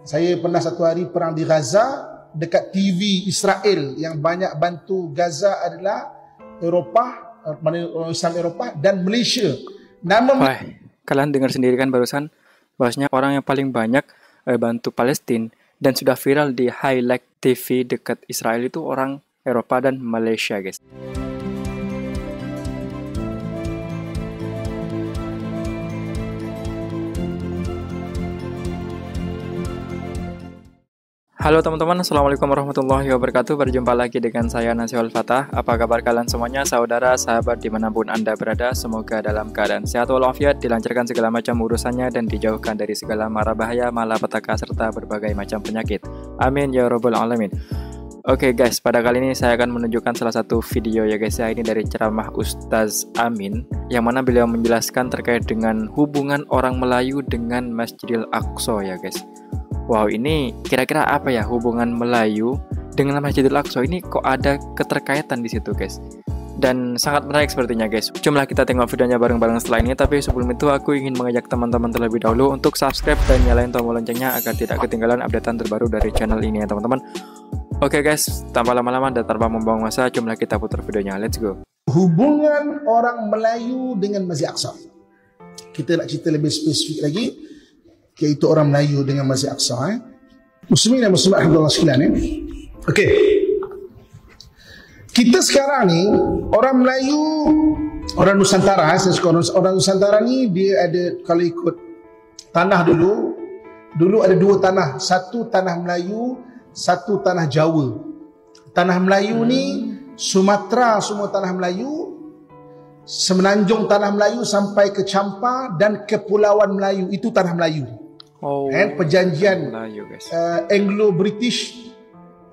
Saya pernah satu hari perang di Gaza. Dekat TV Israel yang banyak bantu Gaza adalah Eropah, orang Islam Eropah dan Malaysia. Wah, kalian dengar sendiri kan barusan bahwasanya orang yang paling banyak bantu Palestina dan sudah viral di highlight TV dekat Israel itu orang Eropa dan Malaysia, guys. Halo teman-teman, Assalamualaikum warahmatullahi wabarakatuh. Berjumpa lagi dengan saya Nasihul Fatah. Apa kabar kalian semuanya, saudara, sahabat dimanapun Anda berada? Semoga dalam keadaan sehat walafiat, dilancarkan segala macam urusannya, dan dijauhkan dari segala mara bahaya, malapetaka, serta berbagai macam penyakit. Amin ya rabbal alamin. Oke guys, pada kali ini saya akan menunjukkan salah satu video ya guys ya. Ini dari ceramah Ustaz Amin, yang mana beliau menjelaskan terkait dengan hubungan orang Melayu dengan Masjidil Aqsa ya guys. Wow, ini kira-kira apa ya hubungan Melayu dengan Masjidil Aqsa ini, kok ada keterkaitan di situ guys? Dan sangat menarik sepertinya guys. Cuma kita tengok videonya bareng-bareng setelah ini. Tapi sebelum itu aku ingin mengajak teman-teman terlebih dahulu untuk subscribe dan nyalain tombol loncengnya agar tidak ketinggalan updatean terbaru dari channel ini ya teman-teman. Oke guys, tanpa lama-lama dan tanpa membuang masa, cuma kita putar videonya. Let's go. Hubungan orang Melayu dengan Masjid Aqsa. Kita nak cerita lebih spesifik lagi, iaitu orang Melayu dengan Masjid Aqsa. Muslimin dan muslimat alhamdulillah sekalian. Okey. Kita sekarang ni orang Melayu, orang Nusantara, orang Nusantara ni dia ada, kalau ikut tanah dulu ada dua tanah, satu tanah Melayu, satu tanah Jawa. Tanah Melayu ni Sumatera semua tanah Melayu, semenanjung tanah Melayu sampai ke Champa dan Kepulauan Melayu itu tanah Melayu. Perjanjian Anglo-British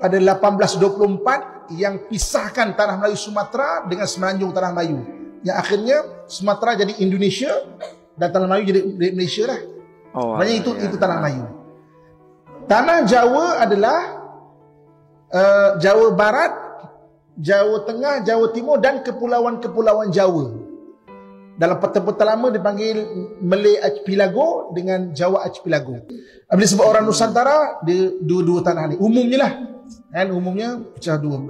pada 1824 yang pisahkan tanah Melayu Sumatera dengan semenanjung tanah Melayu, yang akhirnya Sumatera jadi Indonesia dan tanah Melayu jadi Malaysia lah. Maknanya itu tanah Melayu. Tanah Jawa adalah Jawa Barat, Jawa Tengah, Jawa Timur dan kepulauan-kepulauan Jawa. Dalam peta-peta lama dipanggil Malay Archipelago dengan Jawa Archipelago. Bila sebab orang Nusantara, dia dua-dua tanah ni umumnya lah. Umumnya pecah dua.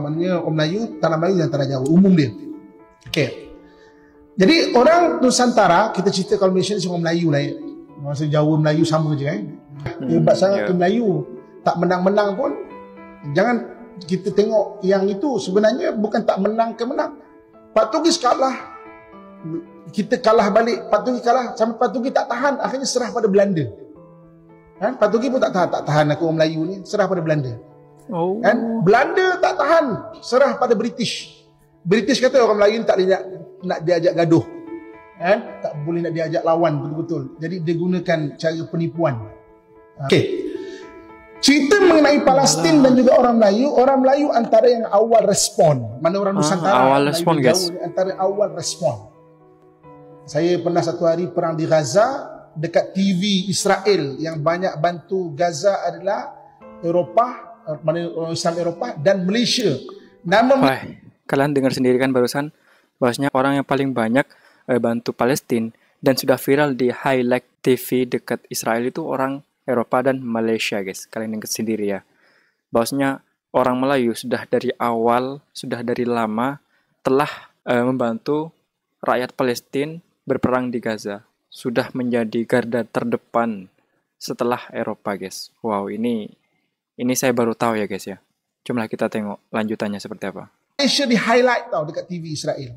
Maknanya orang Melayu, tanah Melayu dan tanah Jawa. Umum dia. Okey. Jadi orang Nusantara, kita cerita kalau Malaysia ni semua Melayu lah ya. Masa Jawa Melayu sama je hebat sangat ke Melayu. Tak menang-menang pun. Jangan kita tengok yang itu, sebenarnya bukan tak menang ke menang. Pak Tugis kalah. Kita kalah balik, Pak Tugis kalah sampai Pak Tugis tak tahan, akhirnya serah pada Belanda. Pak Tugis pun tak tahan aku orang Melayu ni, serah pada Belanda. Belanda tak tahan, serah pada British. British kata orang Melayu ni tak boleh nak diajak gaduh. Tak boleh nak diajak lawan betul-betul. Jadi dia gunakan cara penipuan. Okey. Cerita mengenai Palestin dan juga orang Melayu antara yang awal respon. Mana orang Nusantara awal respon guys. Antara awal respon. Saya pernah satu hari perang di Gaza. Dekat TV Israel yang banyak bantu Gaza adalah Eropah, orang Islam Eropah dan Malaysia. Kalian dengar sendiri kan barusan bahwasanya orang yang paling banyak bantu Palestina dan sudah viral di highlight TV dekat Israel itu orang Eropa dan Malaysia guys. Kalian dengar sendiri ya, bahwasanya orang Melayu sudah dari awal, sudah dari lama telah membantu rakyat Palestina berperang di Gaza, sudah menjadi garda terdepan setelah Eropa guys. Wow, ini saya baru tahu ya guys ya. Cuma kita tengok lanjutannya seperti apa. Malaysia di highlight tau dekat TV Israel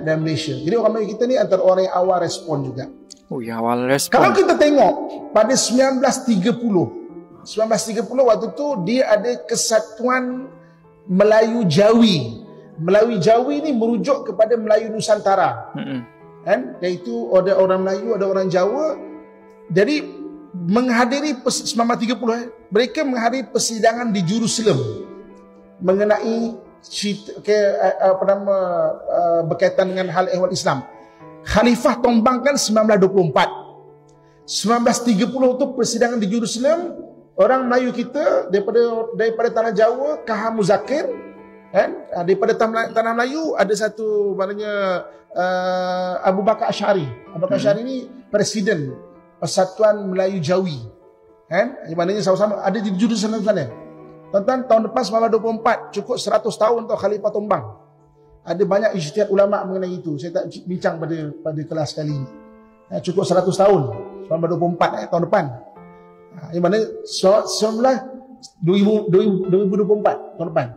dan Malaysia. Jadi orang Melayu kita ni antara orang yang awal respon juga. Awal respon. Kalau kita tengok pada 1930 waktu tu dia ada Kesatuan Melayu Jawi. Melayu Jawi ni merujuk kepada Melayu Nusantara. Iaitu ada orang Melayu, ada orang Jawa. Jadi menghadiri 1930 mereka menghadiri persidangan di Jerusalem mengenai berkaitan dengan hal ehwal Islam. Khalifah tombangkan 1924. 1930 tu persidangan di Jerusalem. Orang Melayu kita daripada tanah Jawa, Kaha Muzakir, daripada tanah Melayu ada satu, maknanya Abu Bakar Asy'ari. Abu Bakar Asy'ari ni presiden Persatuan Melayu Jawi. Kan? Yang maknanya sama-sama ada di jurusan sana. Tuan-tuan, tahun depan 1924 cukup 100 tahun untuk Khalifah tumbang. Ada banyak ijtihad ulama mengenai itu. Saya tak bincang pada kelas kali ini. Cukup 100 tahun 1924 tahun depan. Yang mana 2024 tahun depan.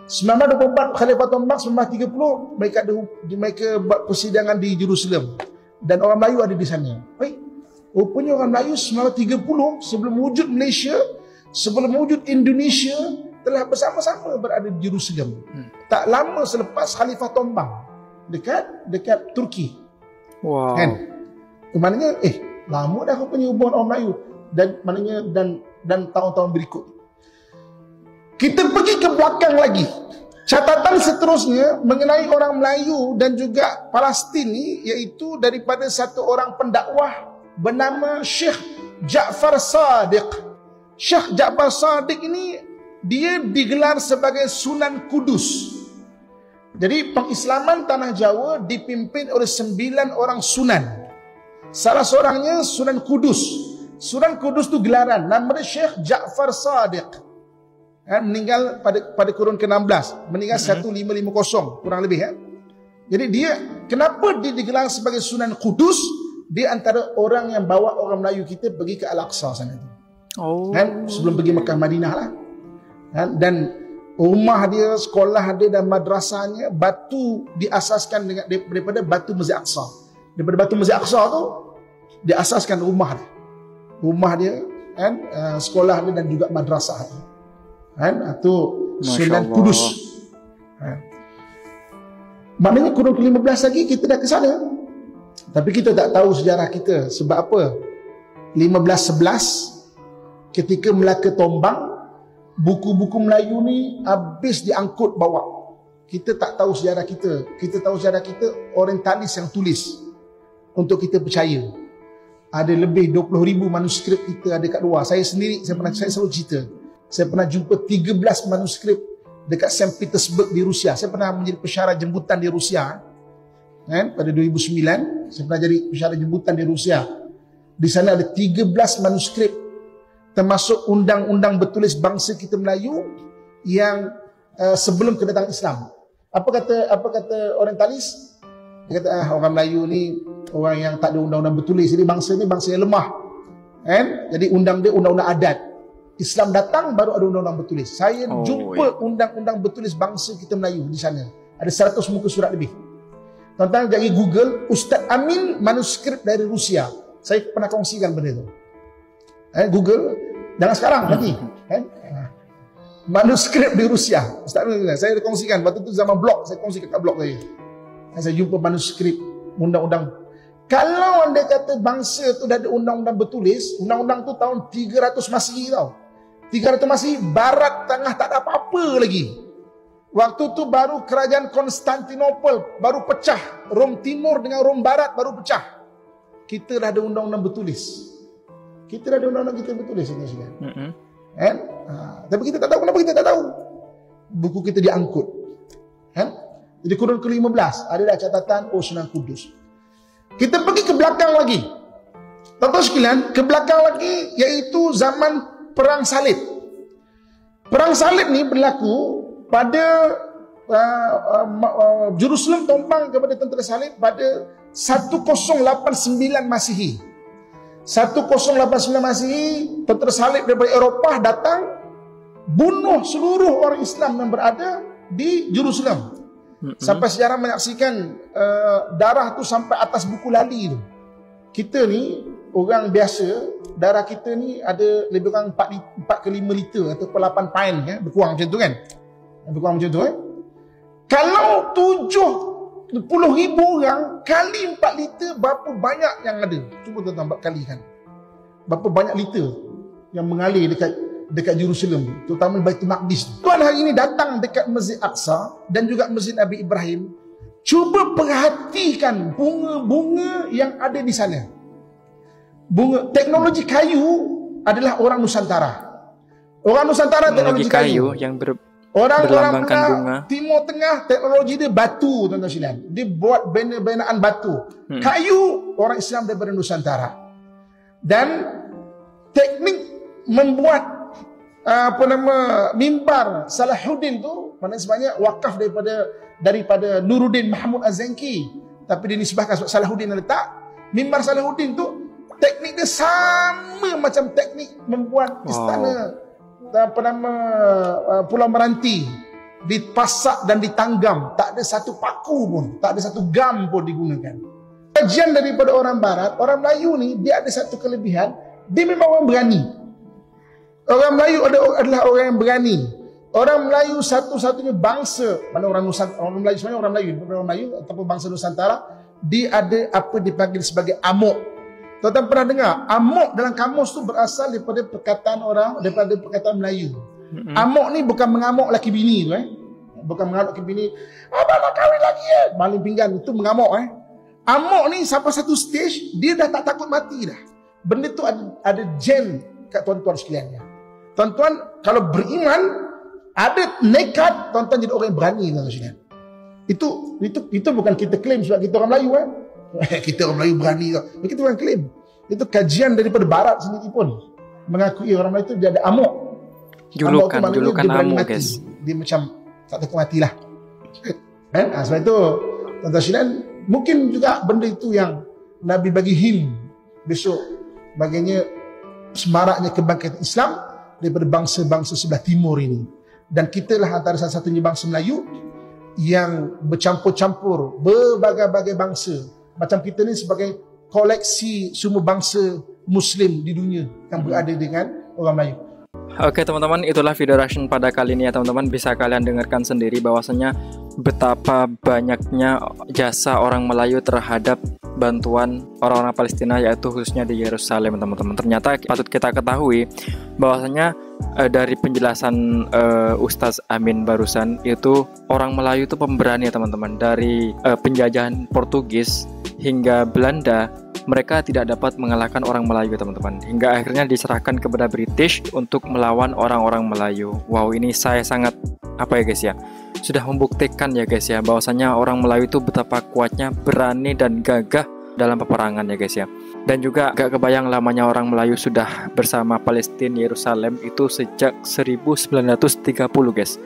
1924 Khalifah tumbang, 1930 mereka buat persidangan di Jerusalem dan orang Melayu ada di sana. Baik. Rupanya orang Melayu 1930 sebelum wujud Malaysia, sebelum wujud Indonesia telah bersama-sama berada di Jerusalem. Tak lama selepas Khalifah tumbang dekat Turki. Wow. Kan? Maknanya lama dah rupanya hubungan orang Melayu dan maknanya dan tahun-tahun berikut. Kita pergi ke belakang lagi. Catatan seterusnya mengenai orang Melayu dan juga Palestin ni iaitu daripada satu orang pendakwah bernama Syekh Ja'far Sadiq. Syekh Ja'far Sadiq ini dia digelar sebagai Sunan Kudus. Jadi pengislaman tanah Jawa dipimpin oleh 9 orang sunan. Salah seorangnya Sunan Kudus. Sunan Kudus tu gelaran, nama dia Syekh Ja'far Sadiq. Meninggal pada kurun ke-16, meninggal 1550 kurang lebih. Jadi dia, kenapa dia digelar sebagai Sunan Kudus? Dia antara orang yang bawa orang Melayu kita pergi ke Al-Aqsa sana tu. Sebelum pergi Mekah Madinah lah. Dan rumah dia, sekolah dia dan madrasahnya batu diasaskan daripada batu Masjid Aqsa. Daripada batu Masjid Aqsa tu diasaskan rumah dia. Rumah dia, sekolah dia dan juga madrasah dia. Itu Sunan Kudus. Maknanya kurun ke-15 lagi kita dah ke sana. Tapi kita tak tahu sejarah kita. Sebab apa? 1511 ketika Melaka tumbang, buku-buku Melayu ni habis diangkut bawa. Kita tak tahu sejarah kita. Kita tahu sejarah kita orientalis yang tulis untuk kita percaya. Ada lebih 20,000 manuskrip kita ada kat luar. Saya sendiri, saya selalu cerita, saya pernah jumpa 13 manuskrip dekat Saint Petersburg di Rusia. Saya pernah menjadi pensyarah jemputan di Rusia. Pada 2009 saya pernah jadi pensyarah jemputan di Rusia. Di sana ada 13 manuskrip termasuk undang-undang bertulis bangsa kita Melayu yang sebelum kedatangan Islam. Apa kata orientalis? Dia kata orang Melayu ni orang yang tak ada undang-undang bertulis. Jadi bangsa ni bangsa yang lemah. Jadi undang dia undang-undang adat. Islam datang baru ada undang-undang bertulis. Saya jumpa undang-undang bertulis bangsa kita Melayu di sana. Ada 100 muka surat lebih. Tuan-tuan jadi Google Ustaz Amin manuskrip dari Rusia. Saya pernah kongsikan benda tu. Google jangan sekarang nanti. Manuskrip di Rusia. Ustaz Amin saya kongsikan waktu tu zaman blog, saya kongsikan kat blog saya. Saya jumpa manuskrip undang-undang. Kalau anda kata bangsa tu dah ada undang-undang bertulis, undang-undang tu tahun 300 Masihi tau. 300 Masihi, barat tengah tak ada apa-apa lagi. Waktu tu baru kerajaan Konstantinopel baru pecah. Rom Timur dengan Rom Barat baru pecah. Kita dah ada undang-undang bertulis. Kita dah ada undang-undang kita bertulis. Tapi kita tak tahu. Kenapa kita tak tahu? Buku kita diangkut. Jadi kurun ke-15 ada dah catatan Sunan Kudus. Kita pergi ke belakang lagi. Tuan-tuan sekalian, ke belakang lagi iaitu zaman Perang Salib. Perang Salib ni berlaku pada Jerusalem tumbang kepada tentera salib pada 1089 Masihi. 1089 Masihi, tentera salib daripada Eropah datang bunuh seluruh orang Islam yang berada di Jerusalem. Sampai sejarah menyaksikan darah tu sampai atas buku lali tu. Kita ni orang biasa, darah kita ni ada lebih kurang 4 ke 5 liter atau 8 pint berkurang macam tu kan. Berkurang macam tu Kalau 70,000 orang kali 4 liter, berapa banyak yang ada? Cuba tuan-tuan kalikan. Berapa banyak liter yang mengalir dekat Jerusalem, terutama Baitul Maqdis. Tuan hari ini datang dekat Masjid Aqsa dan juga Masjid Nabi Ibrahim. Cuba perhatikan bunga-bunga yang ada di sana. Bunga teknologi kayu adalah orang Nusantara. Orang Nusantara teknologi kayu yang orang-orang pernah Timur Tengah teknologi dia batu, tuan-tuan sekalian. Dia buat bina-binaan batu. Kayu orang Islam daripada Nusantara. Dan teknik membuat mimbar Salahuddin tu, maknanya sebenarnya wakaf daripada Nuruddin Mahmud Az-Zanki, tapi dinisbahkan sebab Salahuddin letak. Mimbar Salahuddin tu teknik dia sama macam teknik membuat istana Pulau Meranti, dipasak dan ditanggam, tak ada satu paku pun, tak ada satu gam pun digunakan. Kajian daripada orang Barat, orang Melayu ni dia ada satu kelebihan, dia memang orang berani. Orang Melayu adalah orang yang berani. Orang Melayu satu-satunya bangsa, mana orang Melayu sebenarnya orang Melayu ataupun bangsa Nusantara, dia ada apa dipanggil sebagai amok. Tuan-tuan pernah dengar? Amok dalam kamus tu berasal daripada perkataan Melayu. Amok ni bukan mengamuk laki bini tu bukan mengamuk laki bini. Abang nak kahwin lagi maling pinggan, itu mengamuk Amok ni sampai satu stage dia dah tak takut mati dah. Benda tu ada gen kat tuan-tuan sekalian. Tuan-tuan kalau beriman, ada nekat, tuan-tuan jadi orang yang berani, tuan-tuan sekalian. Itu bukan kita klaim sebab kita orang Melayu kita orang Melayu berani kita bukan klaim. Itu kajian daripada Barat sendiri pun mengakui orang Melayu itu dia ada amok. Julukan amok, guys. Dia macam tak takut matilah. Sebab itu tuan-tuan sekalian, mungkin juga benda itu yang Nabi bagi him besok baginya semaraknya kebangkitan Islam daripada bangsa-bangsa sebelah timur ini. Dan kita lah antara salah satunya bangsa Melayu yang bercampur-campur berbagai-bagai bangsa. Macam kita ni sebagai koleksi semua bangsa Muslim di dunia yang berada dengan orang Melayu. Oke teman-teman, itulah video reaction pada kali ini ya teman-teman. Bisa kalian dengarkan sendiri bahwasanya betapa banyaknya jasa orang Melayu terhadap bantuan orang-orang Palestina, yaitu khususnya di Yerusalem teman-teman. Ternyata patut kita ketahui bahwasanya dari penjelasan Ustaz Amin barusan, itu orang Melayu itu pemberani ya teman-teman. Dari penjajahan Portugis hingga Belanda, mereka tidak dapat mengalahkan orang Melayu teman-teman, hingga akhirnya diserahkan kepada British untuk melawan orang-orang Melayu. Wow, ini saya sangat apa ya guys ya, sudah membuktikan ya guys ya, bahwasanya orang Melayu itu betapa kuatnya, berani dan gagah dalam peperangan ya guys ya. Dan juga gak kebayang lamanya orang Melayu sudah bersama Palestina Yerusalem itu sejak 1930 guys.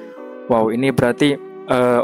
Wow, ini berarti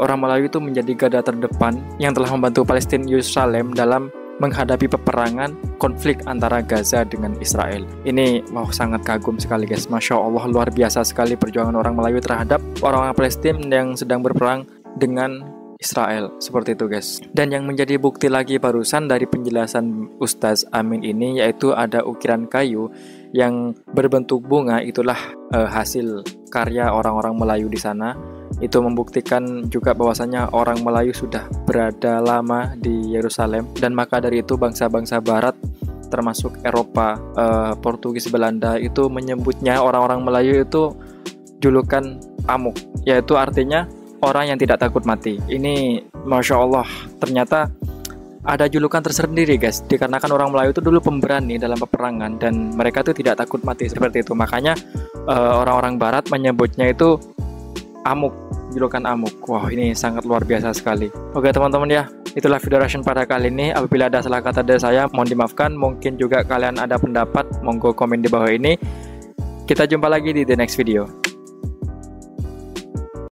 orang Melayu itu menjadi garda terdepan yang telah membantu Palestina Yerusalem dalam menghadapi peperangan konflik antara Gaza dengan Israel. Ini sangat kagum sekali guys. Masya Allah, luar biasa sekali perjuangan orang Melayu terhadap orang-orang Palestina yang sedang berperang dengan Israel. Seperti itu guys. Dan yang menjadi bukti lagi barusan dari penjelasan Ustaz Amin ini, yaitu ada ukiran kayu yang berbentuk bunga. Itulah hasil karya orang-orang Melayu di sana. Itu membuktikan juga bahwasanya orang Melayu sudah berada lama di Yerusalem, dan maka dari itu bangsa-bangsa Barat termasuk Eropa, Portugis, Belanda itu menyebutnya orang-orang Melayu itu julukan amuk, yaitu artinya orang yang tidak takut mati. Ini Masya Allah, ternyata ada julukan tersendiri guys, dikarenakan orang Melayu itu dulu pemberani dalam peperangan dan mereka itu tidak takut mati seperti itu. Makanya orang-orang Barat menyebutnya itu amuk, julukan amuk. Wah, ini sangat luar biasa sekali. Oke teman-teman ya, itulah video reaction pada kali ini. Apabila ada salah kata dari saya, mohon dimaafkan. Mungkin juga kalian ada pendapat, monggo komen di bawah ini. Kita jumpa lagi di the next video.